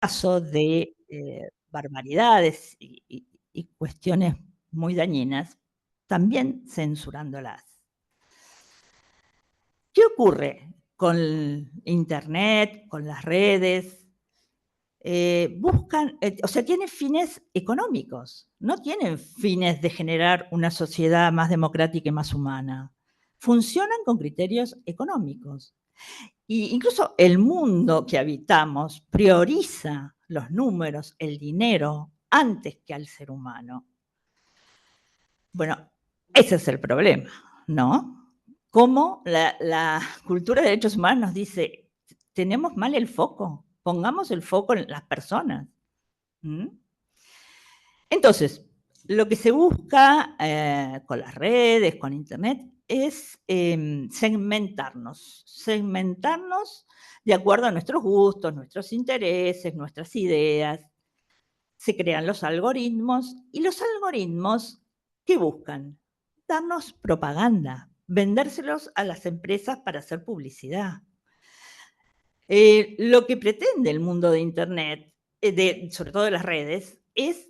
caso de, barbaridades y cuestiones muy dañinas, también censurándolas. ¿Qué ocurre con Internet, con las redes? Buscan, o sea, tienen fines económicos, no tienen fines de generar una sociedad más democrática y más humana. Funcionan con criterios económicos. Y incluso el mundo que habitamos prioriza los números, el dinero, antes que al ser humano. Bueno, ese es el problema, ¿no? Cómo la cultura de derechos humanos nos dice, tenemos mal el foco, pongamos el foco en las personas. ¿Mm? Entonces, lo que se busca con las redes, con Internet, es segmentarnos de acuerdo a nuestros gustos, nuestros intereses, nuestras ideas. Se crean los algoritmos y los algoritmos, ¿qué buscan? Darnos propaganda, vendérselos a las empresas para hacer publicidad. Lo que pretende el mundo de Internet, sobre todo de las redes, es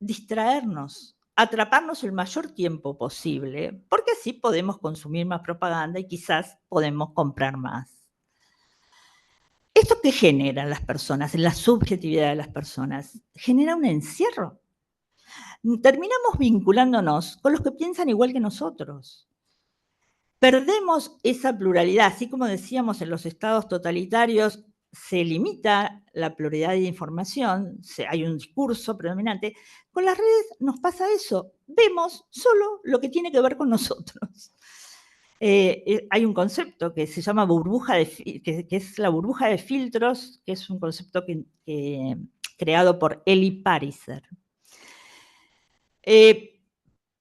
distraernos, atraparnos el mayor tiempo posible, porque así podemos consumir más propaganda y quizás podemos comprar más. ¿Esto qué genera en las personas, en la subjetividad de las personas? Genera un encierro. Terminamos vinculándonos con los que piensan igual que nosotros. Perdemos esa pluralidad, así como decíamos en los estados totalitarios, se limita la pluralidad de información, hay un discurso predominante. Con las redes nos pasa eso, vemos solo lo que tiene que ver con nosotros. Hay un concepto que se llama que es la burbuja de filtros, que es un concepto creado por Eli Pariser.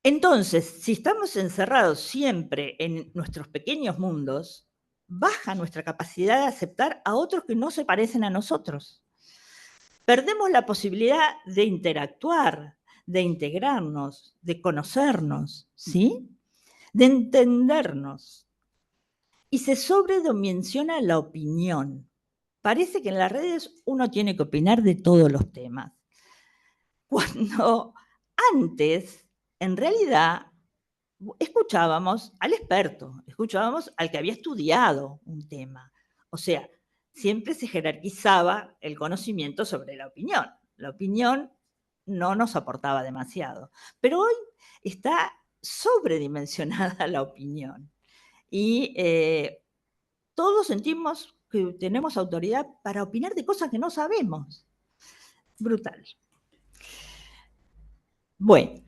Entonces, si estamos encerrados siempre en nuestros pequeños mundos, baja nuestra capacidad de aceptar a otros que no se parecen a nosotros. Perdemos la posibilidad de interactuar, de integrarnos, de conocernos, ¿sí? De entendernos. Y se sobredimensiona la opinión. Parece que en las redes uno tiene que opinar de todos los temas. Cuando antes, en realidad, escuchábamos al experto, escuchábamos al que había estudiado un tema. O sea, siempre se jerarquizaba el conocimiento sobre la opinión. La opinión no nos aportaba demasiado. Pero hoy está sobredimensionada la opinión. Y todos sentimos que tenemos autoridad para opinar de cosas que no sabemos. Brutal. Bueno,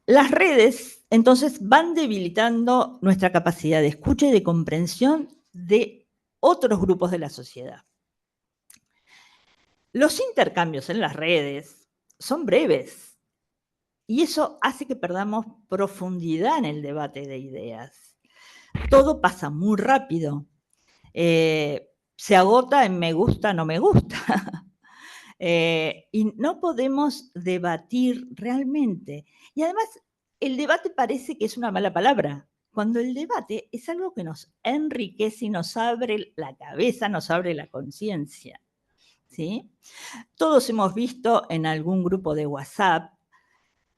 las redes entonces van debilitando nuestra capacidad de escucha y de comprensión de otros grupos de la sociedad. Los intercambios en las redes son breves y eso hace que perdamos profundidad en el debate de ideas. Todo pasa muy rápido. Se agota en me gusta, no me gusta. Y no podemos debatir realmente. Y además, el debate parece que es una mala palabra, cuando el debate es algo que nos enriquece y nos abre la cabeza, nos abre la conciencia. ¿Sí? Todos hemos visto en algún grupo de WhatsApp,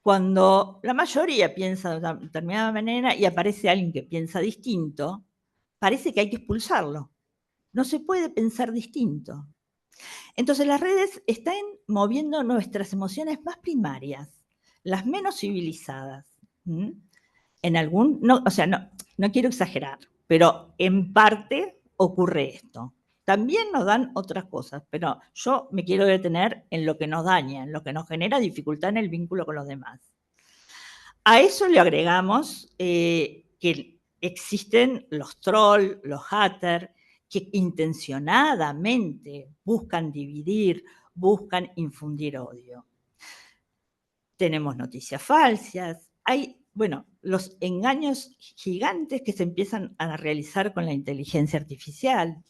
cuando la mayoría piensa de una determinada manera y aparece alguien que piensa distinto, parece que hay que expulsarlo. No se puede pensar distinto. Entonces las redes están moviendo nuestras emociones más primarias, las menos civilizadas. En algún, no, o sea, no quiero exagerar, pero en parte ocurre esto. También nos dan otras cosas, pero yo me quiero detener en lo que nos daña, en lo que nos genera dificultad en el vínculo con los demás. A eso le agregamos que existen los trolls, los haters, que intencionadamente buscan dividir, buscan infundir odio. Tenemos noticias falsas, hay, bueno, los engaños gigantes que se empiezan a realizar con la inteligencia artificial.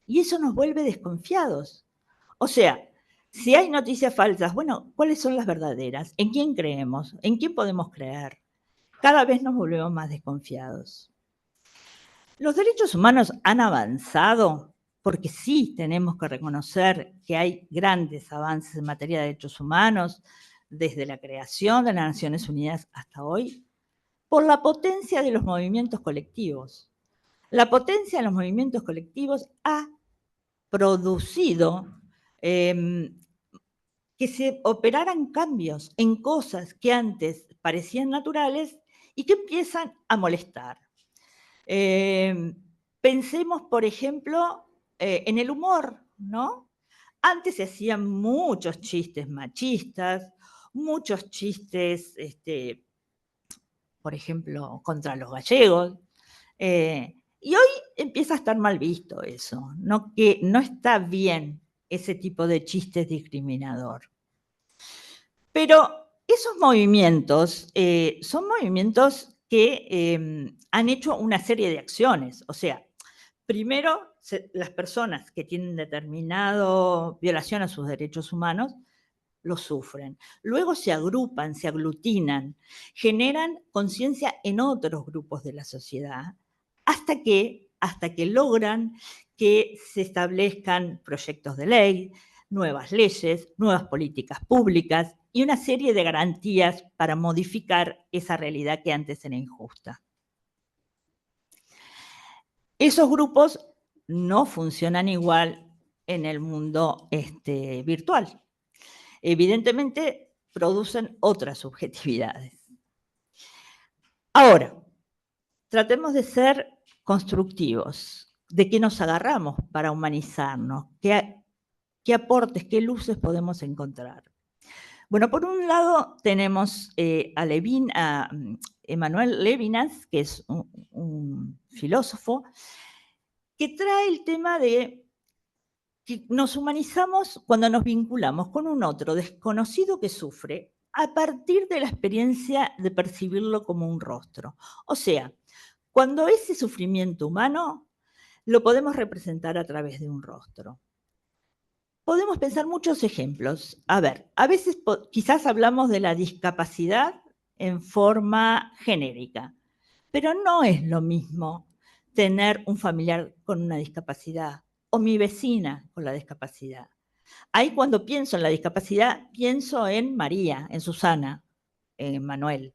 Y eso nos vuelve desconfiados. O sea, si hay noticias falsas, bueno, ¿cuáles son las verdaderas? ¿En quién creemos? ¿En quién podemos creer? Cada vez nos volvemos más desconfiados. ¿Los derechos humanos han avanzado? porque sí tenemos que reconocer que hay grandes avances en materia de derechos humanos desde la creación de las Naciones Unidas hasta hoy, por la potencia de los movimientos colectivos. La potencia de los movimientos colectivos ha producido que se operaran cambios en cosas que antes parecían naturales y que empiezan a molestar. Pensemos, por ejemplo, en el humor, ¿no? Antes se hacían muchos chistes machistas, muchos chistes, por ejemplo, contra los gallegos, y hoy empieza a estar mal visto eso, ¿no? Que no está bien ese tipo de chistes discriminador. Pero esos movimientos son movimientos que han hecho una serie de acciones. O sea, primero, las personas que tienen determinado violación a sus derechos humanos lo sufren. Luego se agrupan, se aglutinan, generan conciencia en otros grupos de la sociedad, hasta que logran que se establezcan proyectos de ley, nuevas leyes, nuevas políticas públicas y una serie de garantías para modificar esa realidad que antes era injusta. Esos grupos no funcionan igual en el mundo virtual. Evidentemente, producen otras subjetividades. Ahora, tratemos de ser constructivos. ¿De qué nos agarramos para humanizarnos? ¿Qué aportes, qué luces podemos encontrar? Bueno, por un lado tenemos a Emmanuel Levinas, que es un filósofo, que trae el tema de que nos humanizamos cuando nos vinculamos con un otro desconocido que sufre a partir de la experiencia de percibirlo como un rostro. O sea, cuando ese sufrimiento humano lo podemos representar a través de un rostro. Podemos pensar muchos ejemplos. A ver, a veces quizás hablamos de la discapacidad en forma genérica, pero no es lo mismo tener un familiar con una discapacidad o mi vecina con la discapacidad. Ahí cuando pienso en la discapacidad, pienso en María, en Susana, en Manuel.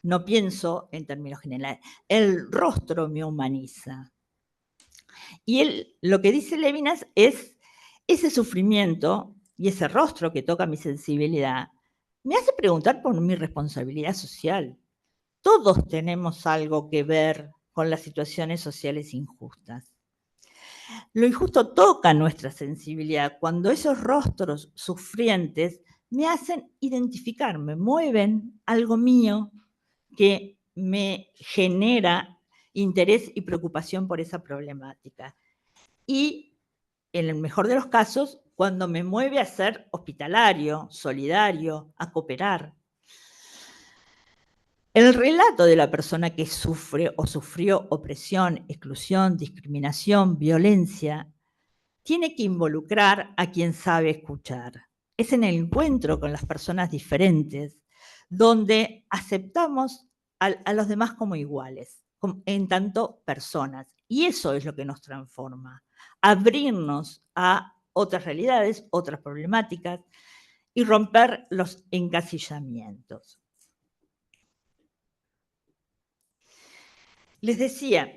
No pienso en términos generales. El rostro me humaniza. Y lo que dice Levinas es ese sufrimiento y ese rostro que toca mi sensibilidad me hace preguntar por mi responsabilidad social. Todos tenemos algo que ver con las situaciones sociales injustas. Lo injusto toca nuestra sensibilidad cuando esos rostros sufrientes me hacen identificarme, mueven algo mío que me genera interés y preocupación por esa problemática. Y en el mejor de los casos, cuando me mueve a ser hospitalario, solidario, a cooperar. El relato de la persona que sufre o sufrió opresión, exclusión, discriminación, violencia, tiene que involucrar a quien sabe escuchar. Es en el encuentro con las personas diferentes donde aceptamos a los demás como iguales, en tanto personas. Y eso es lo que nos transforma. Abrirnos a otras realidades, otras problemáticas y romper los encasillamientos. Les decía,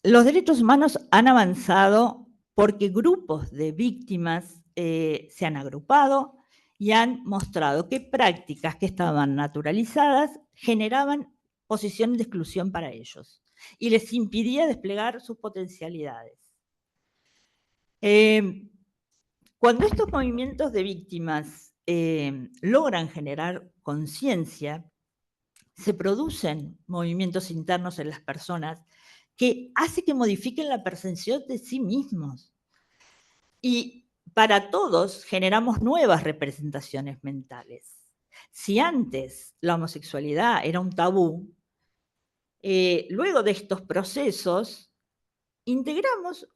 los derechos humanos han avanzado porque grupos de víctimas se han agrupado y han mostrado que prácticas que estaban naturalizadas generaban posiciones de exclusión para ellos y les impidía desplegar sus potencialidades. Cuando estos movimientos de víctimas logran generar conciencia, se producen movimientos internos en las personas que hace que modifiquen la percepción de sí mismos. Y para todos generamos nuevas representaciones mentales. Si antes la homosexualidad era un tabú, luego de estos procesos integramos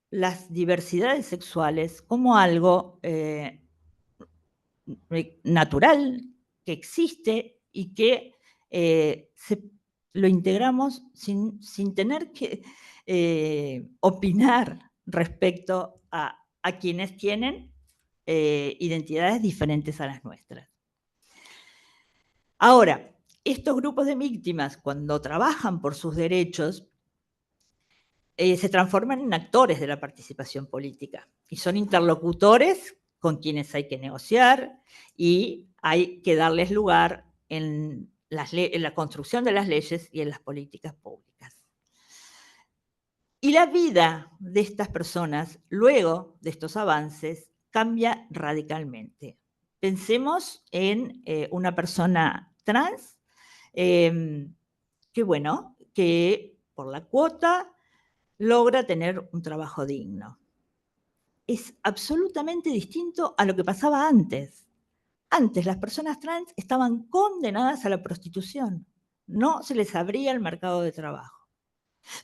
las diversidades sexuales como algo natural, que existe y que lo integramos sin tener que opinar, respecto a quienes tienen identidades diferentes a las nuestras. Ahora, estos grupos de víctimas, cuando trabajan por sus derechos, se transforman en actores de la participación política y son interlocutores con quienes hay que negociar y hay que darles lugar en la construcción de las leyes y en las políticas públicas. Y la vida de estas personas, luego de estos avances, cambia radicalmente. Pensemos en una persona trans que por la cuota logra tener un trabajo digno. Es absolutamente distinto a lo que pasaba antes. Antes las personas trans estaban condenadas a la prostitución. No se les abría el mercado de trabajo.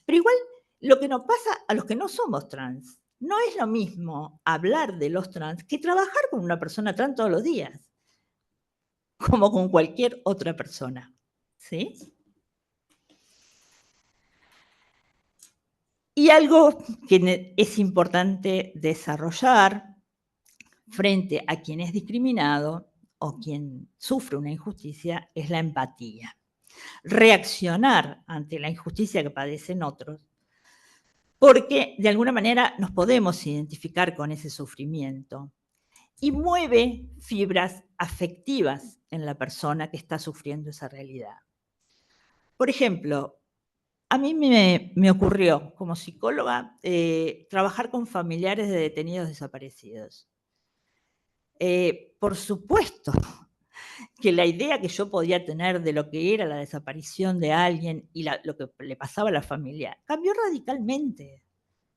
Pero igual lo que nos pasa a los que no somos trans, no es lo mismo hablar de los trans que trabajar con una persona trans todos los días, como con cualquier otra persona. ¿Sí? Y algo que es importante desarrollar frente a quien es discriminado o quien sufre una injusticia es la empatía. Reaccionar ante la injusticia que padecen otros, porque de alguna manera nos podemos identificar con ese sufrimiento y mueve fibras afectivas en la persona que está sufriendo esa realidad. Por ejemplo, a mí me ocurrió como psicóloga trabajar con familiares de detenidos desaparecidos. Por supuesto que la idea que yo podía tener de lo que era la desaparición de alguien y lo que le pasaba a la familia cambió radicalmente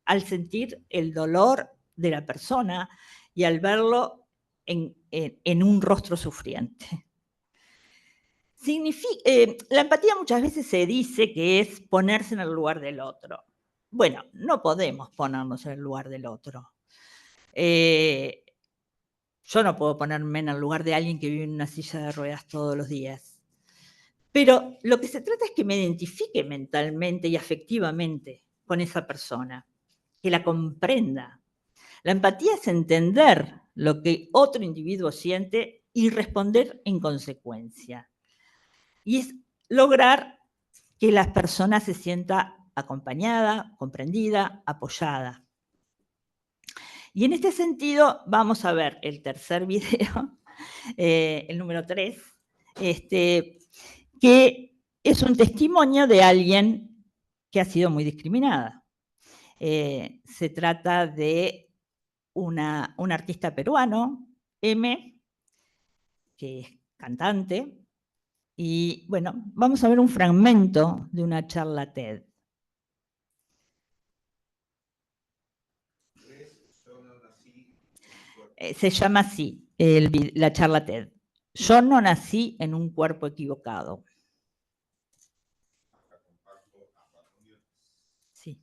al sentir el dolor de la persona y al verlo en un rostro sufriente. La empatía muchas veces se dice que es ponerse en el lugar del otro. Bueno, no podemos ponernos en el lugar del otro. Yo no puedo ponerme en el lugar de alguien que vive en una silla de ruedas todos los días. Pero lo que se trata es que me identifique mentalmente y afectivamente con esa persona, que la comprenda. La empatía es entender lo que otro individuo siente y responder en consecuencia. Y es lograr que la persona se sienta acompañada, comprendida, apoyada. Y en este sentido vamos a ver el tercer video, el número 3, que es un testimonio de alguien que ha sido muy discriminada. Se trata de un artista peruano, M, que es cantante, y bueno, vamos a ver un fragmento de una charla TED. Se llama así, la charla TED. Yo no nací en un cuerpo equivocado. Sí.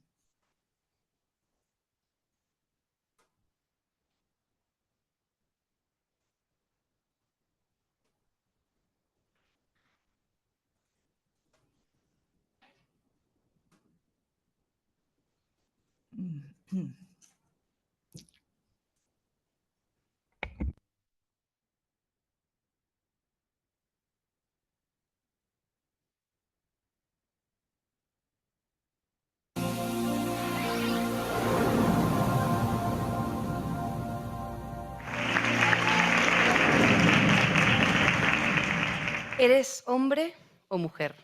¿Eres hombre o mujer?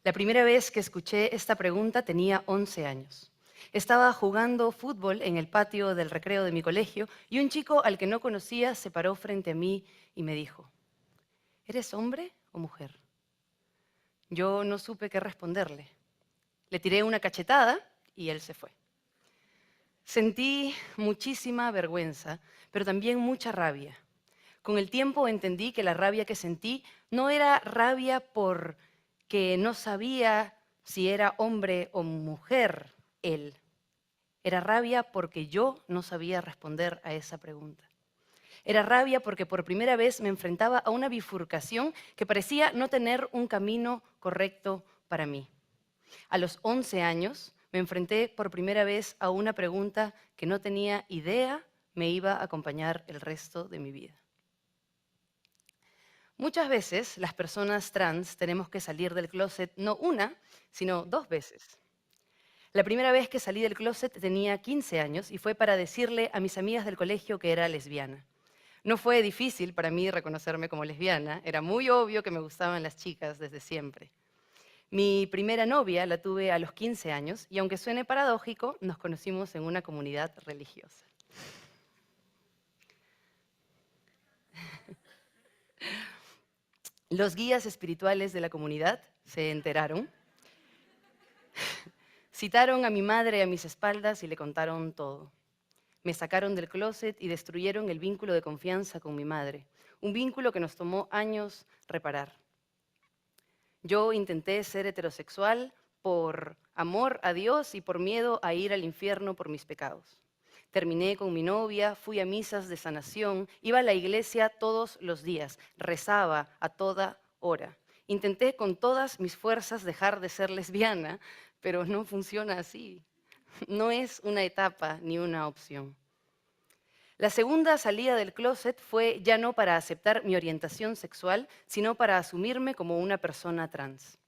La primera vez que escuché esta pregunta tenía 11 años. Estaba jugando fútbol en el patio del recreo de mi colegio y un chico al que no conocía se paró frente a mí y me dijo, ¿eres hombre o mujer? Yo no supe qué responderle. Le tiré una cachetada y él se fue. Sentí muchísima vergüenza, pero también mucha rabia. Con el tiempo entendí que la rabia que sentí no era rabia porque no sabía si era hombre o mujer él. Era rabia porque yo no sabía responder a esa pregunta. Era rabia porque por primera vez me enfrentaba a una bifurcación que parecía no tener un camino correcto para mí. A los 11 años me enfrenté por primera vez a una pregunta que no tenía idea me iba a acompañar el resto de mi vida. Muchas veces las personas trans tenemos que salir del closet no una, sino 2 veces. La primera vez que salí del closet tenía 15 años y fue para decirle a mis amigas del colegio que era lesbiana. No fue difícil para mí reconocerme como lesbiana, era muy obvio que me gustaban las chicas desde siempre. Mi primera novia la tuve a los 15 años y aunque suene paradójico, nos conocimos en una comunidad religiosa. Los guías espirituales de la comunidad se enteraron, citaron a mi madre a mis espaldas y le contaron todo. Me sacaron del closet y destruyeron el vínculo de confianza con mi madre, un vínculo que nos tomó años reparar. Yo intenté ser heterosexual por amor a Dios y por miedo a ir al infierno por mis pecados. Terminé con mi novia, fui a misas de sanación, iba a la iglesia todos los días, rezaba a toda hora. Intenté con todas mis fuerzas dejar de ser lesbiana, pero no funciona así. No es una etapa ni una opción. La segunda salida del closet fue ya no para aceptar mi orientación sexual, sino para asumirme como una persona trans.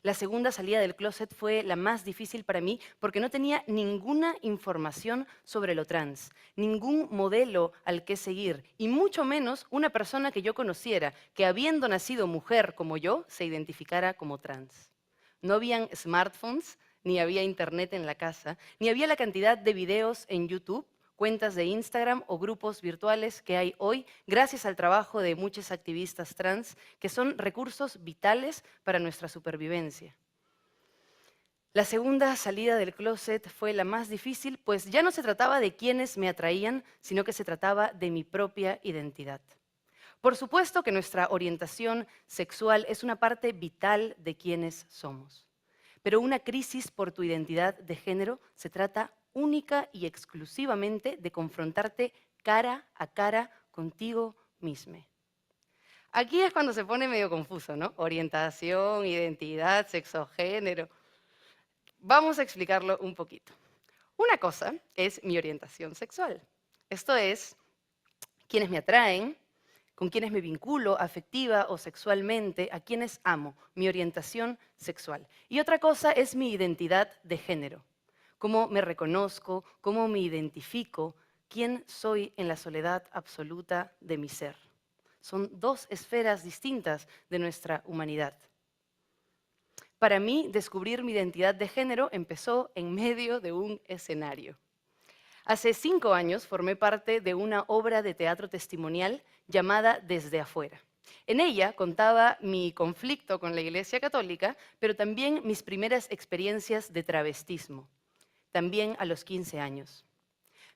La segunda salida del closet fue la más difícil para mí porque no tenía ninguna información sobre lo trans, ningún modelo al que seguir y mucho menos una persona que yo conociera que habiendo nacido mujer como yo se identificara como trans. No habían smartphones, ni había internet en la casa, ni había la cantidad de videos en YouTube, cuentas de Instagram o grupos virtuales que hay hoy gracias al trabajo de muchos activistas trans que son recursos vitales para nuestra supervivencia. La segunda salida del closet fue la más difícil, pues ya no se trataba de quienes me atraían, sino que se trataba de mi propia identidad. Por supuesto que nuestra orientación sexual es una parte vital de quienes somos, pero una crisis por tu identidad de género se trata única y exclusivamente de confrontarte cara a cara contigo mismo. Aquí es cuando se pone medio confuso, ¿no? Orientación, identidad, sexo, género. Vamos a explicarlo un poquito. Una cosa es mi orientación sexual. Esto es quienes me atraen, con quienes me vinculo afectiva o sexualmente, a quienes amo, mi orientación sexual. Y otra cosa es mi identidad de género, cómo me reconozco, cómo me identifico, quién soy en la soledad absoluta de mi ser. Son dos esferas distintas de nuestra humanidad. Para mí, descubrir mi identidad de género empezó en medio de un escenario. Hace 5 años formé parte de una obra de teatro testimonial llamada Desde afuera. En ella contaba mi conflicto con la Iglesia Católica, pero también mis primeras experiencias de travestismo, también a los 15 años.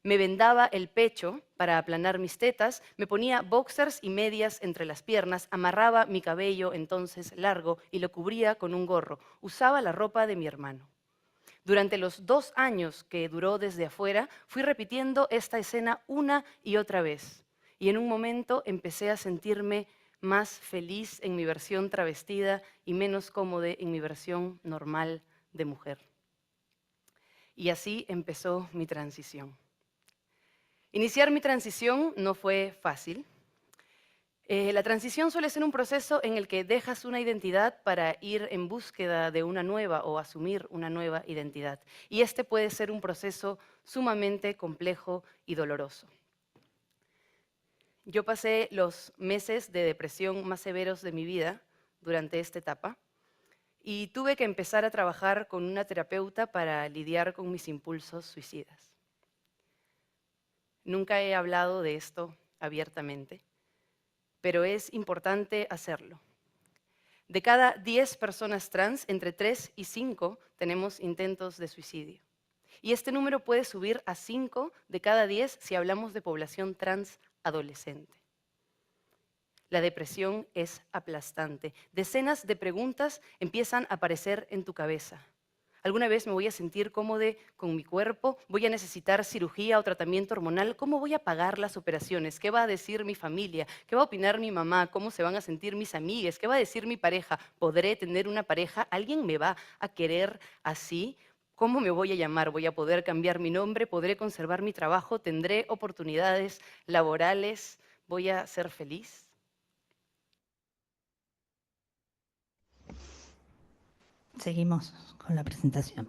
Me vendaba el pecho para aplanar mis tetas, me ponía boxers y medias entre las piernas, amarraba mi cabello entonces largo y lo cubría con un gorro. Usaba la ropa de mi hermano. Durante los 2 años que duró Desde afuera, fui repitiendo esta escena una y otra vez. Y en un momento empecé a sentirme más feliz en mi versión travestida y menos cómoda en mi versión normal de mujer. Y así empezó mi transición. Iniciar mi transición no fue fácil. La transición suele ser un proceso en el que dejas una identidad para ir en búsqueda de una nueva o asumir una nueva identidad. Y este puede ser un proceso sumamente complejo y doloroso. Yo pasé los meses de depresión más severos de mi vida durante esta etapa y tuve que empezar a trabajar con una terapeuta para lidiar con mis impulsos suicidas. Nunca he hablado de esto abiertamente, pero es importante hacerlo. De cada 10 personas trans, entre 3 y 5 tenemos intentos de suicidio. Y este número puede subir a 5 de cada 10 si hablamos de población trans adolescente. La depresión es aplastante. Decenas de preguntas empiezan a aparecer en tu cabeza. ¿Alguna vez me voy a sentir cómoda con mi cuerpo? ¿Voy a necesitar cirugía o tratamiento hormonal? ¿Cómo voy a pagar las operaciones? ¿Qué va a decir mi familia? ¿Qué va a opinar mi mamá? ¿Cómo se van a sentir mis amigas? ¿Qué va a decir mi pareja? ¿Podré tener una pareja? ¿Alguien me va a querer así? ¿Cómo me voy a llamar? ¿Voy a poder cambiar mi nombre? ¿Podré conservar mi trabajo? ¿Tendré oportunidades laborales? ¿Voy a ser feliz? Seguimos con la presentación.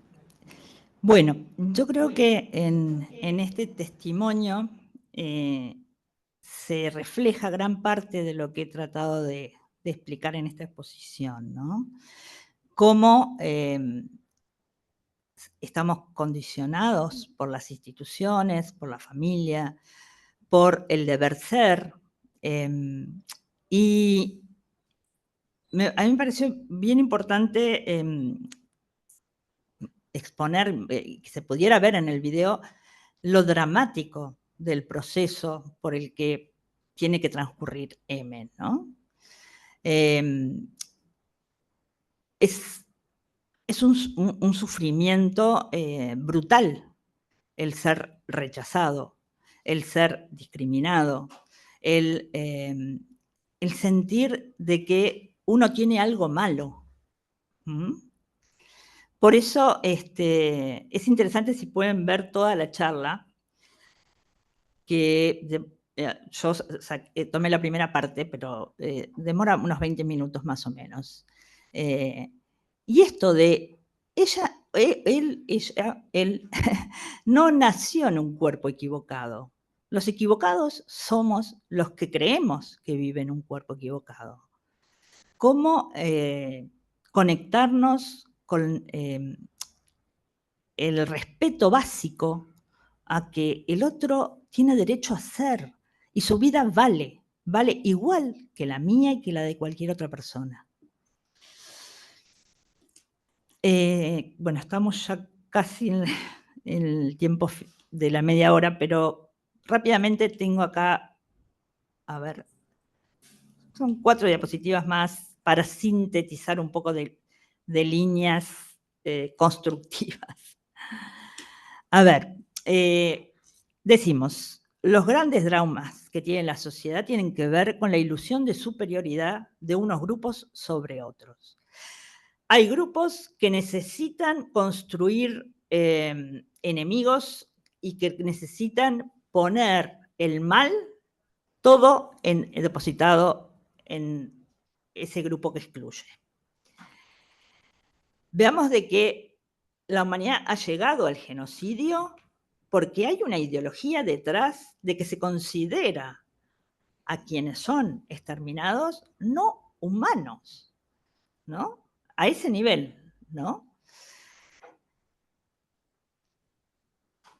Bueno, yo creo que en este testimonio se refleja gran parte de lo que he tratado de explicar en esta exposición, ¿no? Cómo estamos condicionados por las instituciones, por la familia, por el deber ser, y a mí me pareció bien importante exponer, que se pudiera ver en el video, lo dramático del proceso por el que tiene que transcurrir M, ¿no? Es un sufrimiento brutal el ser rechazado, el ser discriminado, el sentir de que uno tiene algo malo. ¿Mm? Por eso es interesante si pueden ver toda la charla, que yo tomé la primera parte, pero demora unos 20 minutos más o menos. Y esto de él no nació en un cuerpo equivocado. Los equivocados somos los que creemos que viven en un cuerpo equivocado. ¿Cómo conectarnos con el respeto básico a que el otro tiene derecho a ser y su vida vale igual que la mía y que la de cualquier otra persona? Bueno, estamos ya casi en el tiempo de la media hora, pero rápidamente tengo acá, a ver, son 4 diapositivas más para sintetizar un poco de líneas constructivas. A ver, decimos, los grandes dramas que tiene la sociedad tienen que ver con la ilusión de superioridad de unos grupos sobre otros. Hay grupos que necesitan construir enemigos y que necesitan poner el mal todo depositado en ese grupo que excluye. Veamos de que la humanidad ha llegado al genocidio porque hay una ideología detrás de que se considera a quienes son exterminados no humanos, ¿no? A ese nivel, ¿no?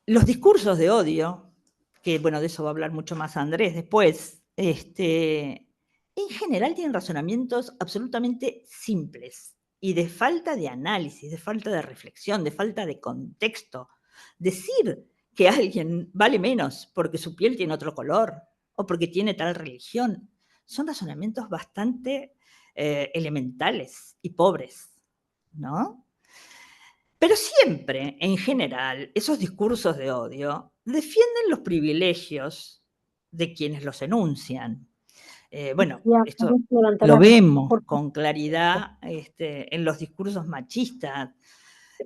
Los discursos de odio, que bueno, de eso va a hablar mucho más Andrés después, en general tienen razonamientos absolutamente simples y de falta de análisis, de falta de reflexión, de falta de contexto. Decir que alguien vale menos porque su piel tiene otro color o porque tiene tal religión, son razonamientos bastante elementales y pobres, ¿no? Pero siempre, en general, esos discursos de odio defienden los privilegios de quienes los enuncian. Bueno, esto lo vemos con claridad en los discursos machistas,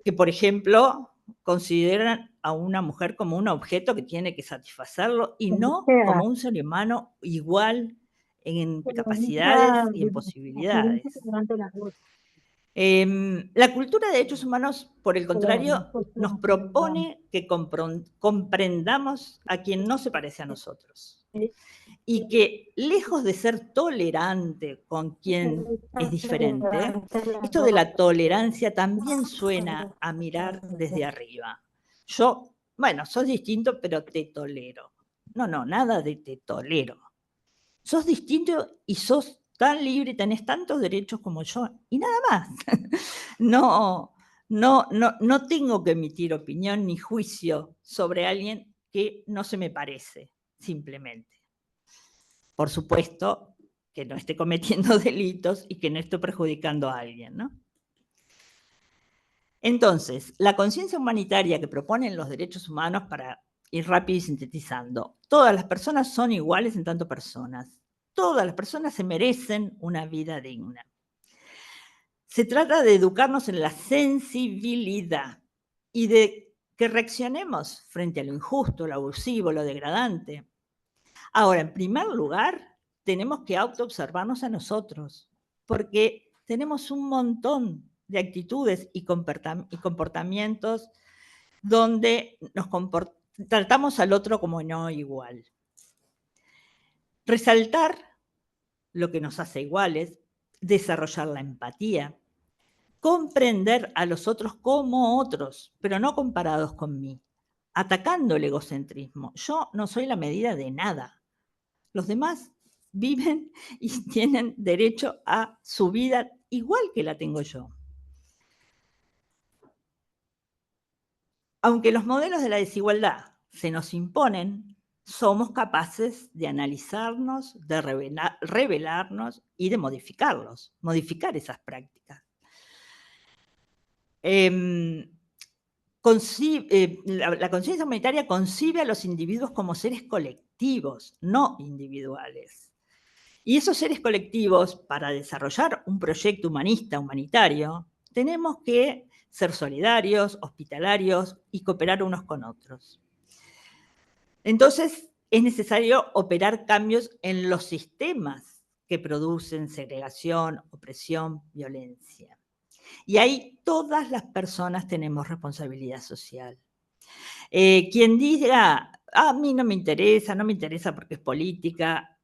que, por ejemplo, consideran a una mujer como un objeto que tiene que satisfacerlo y no como un ser humano igual en capacidades y en posibilidades. La cultura de derechos humanos, por el contrario, nos propone que comprendamos a quien no se parece a nosotros y que, lejos de ser tolerante con quien es diferente, esto de la tolerancia también suena a mirar desde arriba. Bueno, sos distinto, pero te tolero. No, nada de te tolero. Sos distinto y sos tan libre, tenés tantos derechos como yo, y nada más. No tengo que emitir opinión ni juicio sobre alguien que no se me parece, simplemente. Por supuesto, que no esté cometiendo delitos y que no esté perjudicando a alguien, ¿no? Entonces, la conciencia humanitaria que proponen los derechos humanos, para ir rápido y sintetizando, todas las personas son iguales en tanto personas. Todas las personas se merecen una vida digna. Se trata de educarnos en la sensibilidad, y de que reaccionemos frente a lo injusto, lo abusivo, lo degradante. Ahora, en primer lugar, tenemos que autoobservarnos a nosotros, porque tenemos un montón de actitudes y comportamientos donde tratamos al otro como no igual. Resaltar lo que nos hace iguales, desarrollar la empatía, comprender a los otros como otros, pero no comparados con mí, atacando el egocentrismo. Yo no soy la medida de nada. Los demás viven y tienen derecho a su vida igual que la tengo yo. Aunque los modelos de la desigualdad se nos imponen, somos capaces de analizarnos, de revelarnos y de modificarlos, modificar esas prácticas. La conciencia humanitaria concibe a los individuos como seres colectivos, no individuales. Y esos seres colectivos, para desarrollar un proyecto humanista, humanitario, tenemos que ser solidarios, hospitalarios y cooperar unos con otros. Entonces, es necesario operar cambios en los sistemas que producen segregación, opresión, violencia. Y ahí todas las personas tenemos responsabilidad social. Quien diga, a mí no me interesa porque es política,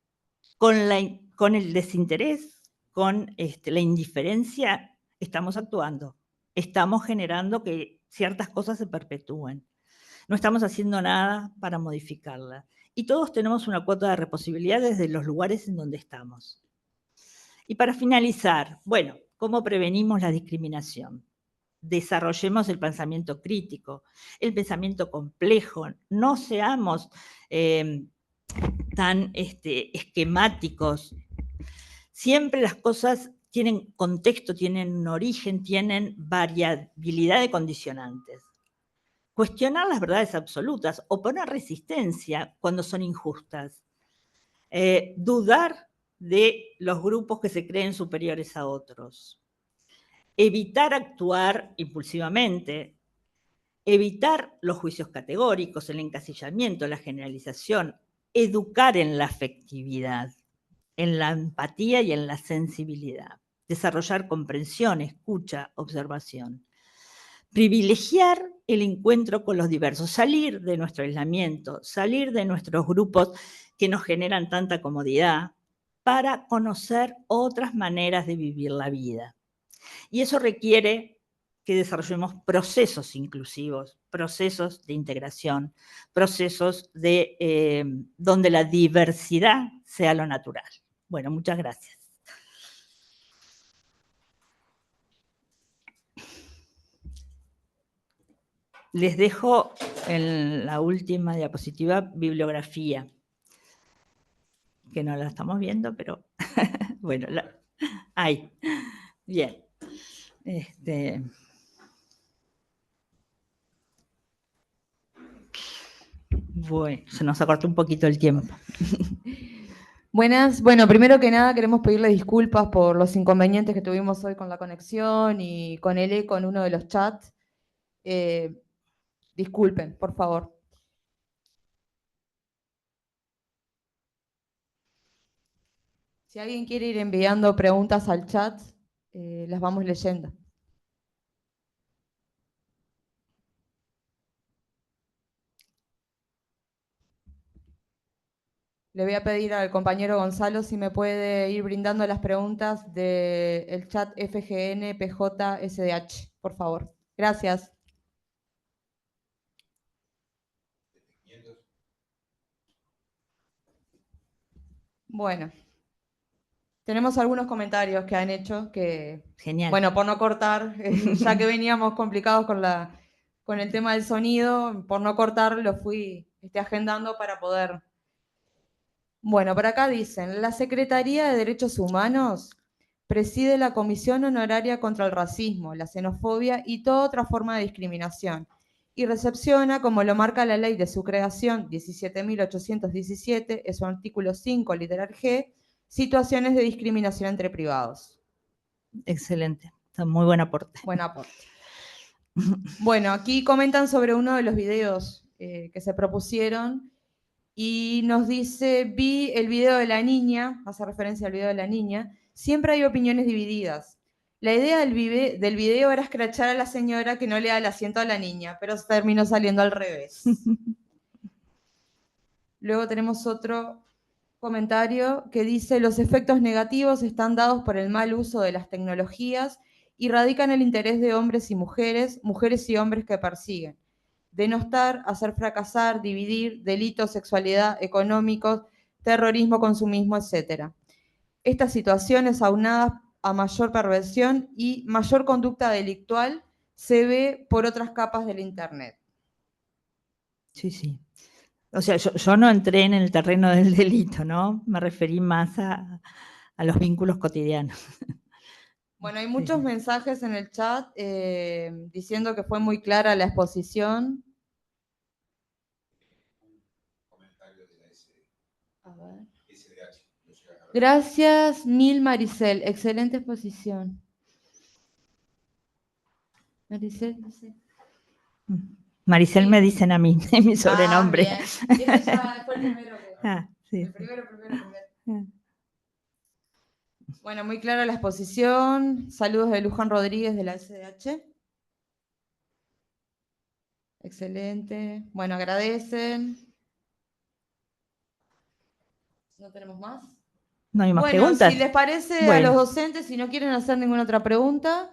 con el desinterés, con la indiferencia, estamos actuando. Estamos generando que ciertas cosas se perpetúen. No estamos haciendo nada para modificarla. Y todos tenemos una cuota de responsabilidad desde los lugares en donde estamos. Y para finalizar, bueno, ¿cómo prevenimos la discriminación? Desarrollemos el pensamiento crítico, el pensamiento complejo, no seamos tan esquemáticos. Siempre las cosas tienen contexto, tienen origen, tienen variabilidad de condicionantes. Cuestionar las verdades absolutas, oponer resistencia cuando son injustas, dudar de los grupos que se creen superiores a otros, evitar actuar impulsivamente, evitar los juicios categóricos, el encasillamiento, la generalización, educar en la afectividad, en la empatía y en la sensibilidad, desarrollar comprensión, escucha, observación, privilegiar el encuentro con los diversos, salir de nuestro aislamiento, salir de nuestros grupos que nos generan tanta comodidad para conocer otras maneras de vivir la vida. Y eso requiere que desarrollemos procesos inclusivos, procesos de integración, procesos donde la diversidad sea lo natural. Bueno, muchas gracias. Les dejo en la última diapositiva bibliografía, que no la estamos viendo, pero bueno, ahí. Bien. Bueno, se nos acortó un poquito el tiempo. Buenas. Bueno, primero que nada queremos pedirle disculpas por los inconvenientes que tuvimos hoy con la conexión y con el eco en uno de los chats. Disculpen, por favor. Si alguien quiere ir enviando preguntas al chat, las vamos leyendo. Le voy a pedir al compañero Gonzalo si me puede ir brindando las preguntas del chat FGN PJ SDH, por favor. Gracias. Bueno, tenemos algunos comentarios que han hecho que, genial. Bueno, por no cortar, ya que veníamos complicados con el tema del sonido, por no cortar lo fui agendando para poder. Bueno, por acá dicen, la Secretaría de Derechos Humanos preside la Comisión Honoraria contra el Racismo, la Xenofobia y toda otra forma de discriminación, y recepciona, como lo marca la ley de su creación, 17.817, en su artículo 5, literal G, situaciones de discriminación entre privados. Excelente, muy buen aporte. Buen aporte. Bueno, aquí comentan sobre uno de los videos que se propusieron y nos dice, vi el video de la niña, hace referencia al video de la niña, siempre hay opiniones divididas. La idea del video era escrachar a la señora que no le da el asiento a la niña, pero terminó saliendo al revés. Luego tenemos otro comentario que dice, los efectos negativos están dados por el mal uso de las tecnologías y radican el interés de hombres y mujeres y hombres que persiguen. Denostar, hacer fracasar, dividir, delitos, sexualidad, económicos, terrorismo, consumismo, etc. Estas situaciones aunadas a mayor perversión y mayor conducta delictual se ve por otras capas del Internet. Sí, sí. O sea, yo no entré en el terreno del delito, ¿no? Me referí más a los vínculos cotidianos. Bueno, hay muchos mensajes en el chat diciendo que fue muy clara la exposición. A ver. Gracias, Mil Maricel. Excelente exposición. Maricel, no sé. Maricel Sí. me dicen a mí, es mi sobrenombre. Bien. Ese ya fue el primero. Sí. El primero. Bueno, muy clara la exposición. Saludos de Luján Rodríguez de la SDH. Excelente. Bueno, agradecen. ¿No tenemos más? No hay más Bueno, preguntas. si les parece a los docentes, si no quieren hacer ninguna otra pregunta,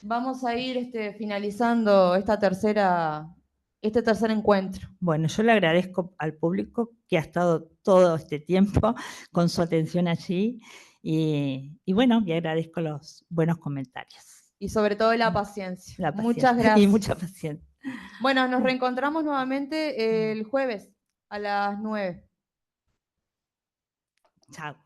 vamos a ir finalizando este tercer encuentro. Bueno, yo le agradezco al público que ha estado todo este tiempo con su atención allí y bueno, y agradezco los buenos comentarios. Y sobre todo la paciencia. La paciencia. Muchas gracias. Y mucha paciencia. Bueno, nos reencontramos nuevamente el jueves a las 9. Chao.